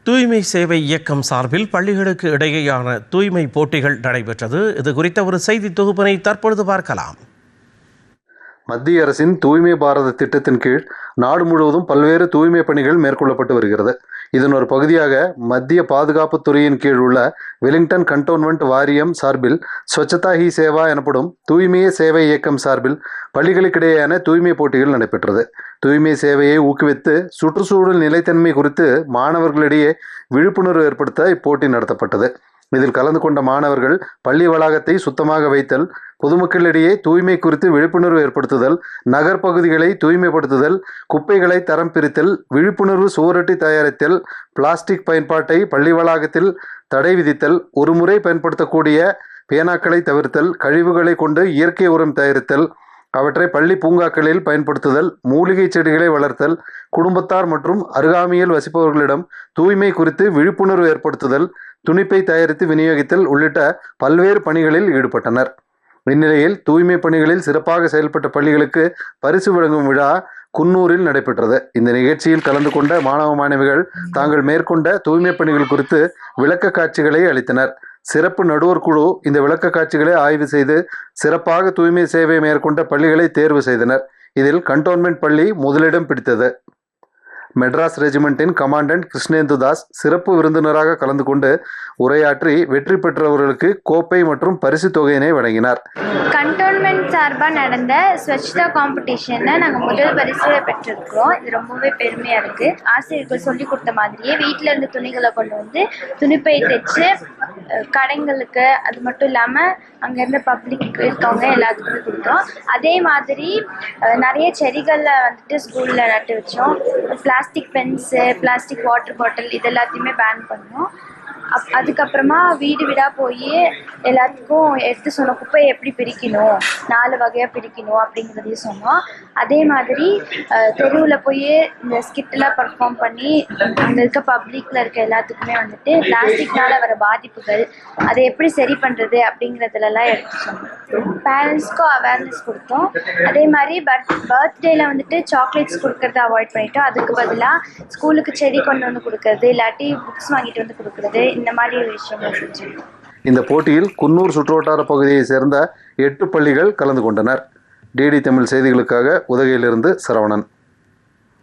தூய்மை சேவை இயக்கம் சார்பில் பள்ளிகளுக்கு இடையேயான தூய்மை போட்டிகள் நடைபெற்றது. இது குறித்த ஒரு செய்தி தொகுப்பினை தற்பொழுது பார்க்கலாம். மத்திய அரசின் தூய்மை பாரத திட்டத்தின் கீழ் நாடு முழுவதும் பல்வேறு தூய்மை பணிகள் மேற்கொள்ளப்பட்டு வருகிறது. இதன் ஒரு பகுதியாக மத்திய பாதுகாப்பு துறையின் கீழ் உள்ள வெலிங்டன் கண்டோன்மெண்ட் வாரியம் சார்பில் ஸ்வச்சதா ஹி சேவா எனப்படும் தூய்மையே சேவை இயக்கம் சார்பில் பள்ளிகளுக்கிடையேயான தூய்மை போட்டிகள் நடைபெற்றது. தூய்மை சேவையை ஊக்குவித்து சுற்றுச்சூழல் நிலைத்தன்மை குறித்து மாணவர்களிடையே விழிப்புணர்வு ஏற்படுத்த இப்போட்டி நடத்தப்பட்டது. இதில் கலந்து கொண்ட மாணவர்கள் பள்ளி வளாகத்தை சுத்தமாக வைத்தல், பொதுமக்களிடையே தூய்மை குறித்து விழிப்புணர்வு ஏற்படுத்துதல், நகர்ப்பகுதிகளை தூய்மைப்படுத்துதல், குப்பைகளை தரம் பிரித்தல், விழிப்புணர்வு சுவரொட்டி தயாரித்தல், பிளாஸ்டிக் பயன்பாட்டை பள்ளி வளாகத்தில் தடை விதித்தல், ஒரு முறை பயன்படுத்தக்கூடிய பேனாக்களை தவிர்த்தல், கழிவுகளை கொண்டு இயற்கை உரம் தயாரித்தல், அவற்றை பள்ளி பூங்காக்களில் பயன்படுத்துதல், மூலிகை செடிகளை வளர்த்தல், குடும்பத்தார் மற்றும் அருகாமையில் வசிப்பவர்களிடம் தூய்மை குறித்து விழிப்புணர்வு ஏற்படுத்துதல், துணிப்பை தயாரித்து விநியோகித்தல் உள்ளிட்ட பல்வேறு பணிகளில் ஈடுபட்டனர். இந்நிலையில் தூய்மை பணிகளில் சிறப்பாக செயல்பட்ட பள்ளிகளுக்கு பரிசு வழங்கும் விழா குன்னூரில் நடைபெற்றது. இந்த நிகழ்ச்சியில் கலந்து கொண்ட மாணவ மாணவிகள் தாங்கள் மேற்கொண்ட தூய்மை பணிகள் குறித்து விளக்க காட்சிகளை அளித்தனர். சிறப்பு நடுவர் குழு இந்த விளக்க காட்சிகளை ஆய்வு செய்து சிறப்பாக தூய்மை சேவை மேற்கொண்ட பள்ளிகளை தேர்வு செய்தனர். இதில் கண்டோன்மெண்ட் பள்ளி முதலிடம் பிடித்தது. மெட்ராஸ் ரெஜிமெண்டின் கமாண்டன்ட் கிருஷ்ணேந்து தாஸ் சிறப்பு விருந்தினராக கலந்து கொண்டு உரையாற்றி வெற்றி பெற்றவர்களுக்கு கோப்பை மற்றும் பரிசு தொகையினை வழங்கினார். கண்டோன்மெண்ட் சார்பாக நடந்த ஸ்வச்தா காம்படிஷனில் நாங்கள் முதல் பரிசு பெற்றிருக்கிறோம். இது ரொம்பவே பெருமையாக இருக்குது. ஆசிரியர்கள் சொல்லி கொடுத்த மாதிரியே வீட்டில் இருந்து துணிகளை கொண்டு வந்து துணிப்பை தைச்சு கடைங்களுக்கு, அது மட்டும் இல்லாமல் அங்கேருந்து பப்ளிக் இருக்கவங்க எல்லாத்துக்குமே கொடுத்தோம். அதே மாதிரி நிறைய செடிகளில் வந்துட்டு ஸ்கூலில் நட்டு வச்சோம். Plastic Benz, plastic water bottle இது எல்லாத்தையுமே பேன் பண்ணோம். அதுக்கப்புறமா வீடு வீடாக போய் எல்லாத்துக்கும் எடுத்து சொன்னோம், குப்பையை எப்படி பிரிக்கணும், 4 வகையாக பிரிக்கணும் அப்படிங்கிறதையும் சொன்னோம். அதே மாதிரி தெருவில் போய் இந்த ஸ்கிட்டெலாம் பர்ஃபார்ம் பண்ணி அங்கே இருக்க பப்ளிக்கில் இருக்க எல்லாத்துக்குமே வந்துட்டு பிளாஸ்டிக்னால் வர பாதிப்புகள் அதை எப்படி சரி பண்ணுறது அப்படிங்கிறதுலலாம் எடுத்து சொன்னோம். பேரண்ட்ஸ்க்கும் அவேர்னஸ் கொடுத்தோம். அதே மாதிரி பர்த்டேயில் வந்துட்டு சாக்லேட்ஸ் கொடுக்கறத அவாய்ட் பண்ணிட்டோம். அதுக்கு பதிலாக ஸ்கூலுக்கு செடி கொண்டு வந்து கொடுக்கறது, இல்லாட்டி புக்ஸ் வாங்கிட்டு வந்து கொடுக்கறது, இந்த மாதிரி விஷயங்கள் செஞ்சோம். இந்த போட்டியில் குன்னூர் சுற்றுவட்டார பகுதியை சேர்ந்த 8 பள்ளிகள் கலந்து கொண்டனர். டிடி தமிழ் செய்திகளுக்காக உதகையிலிருந்து சரவணன்.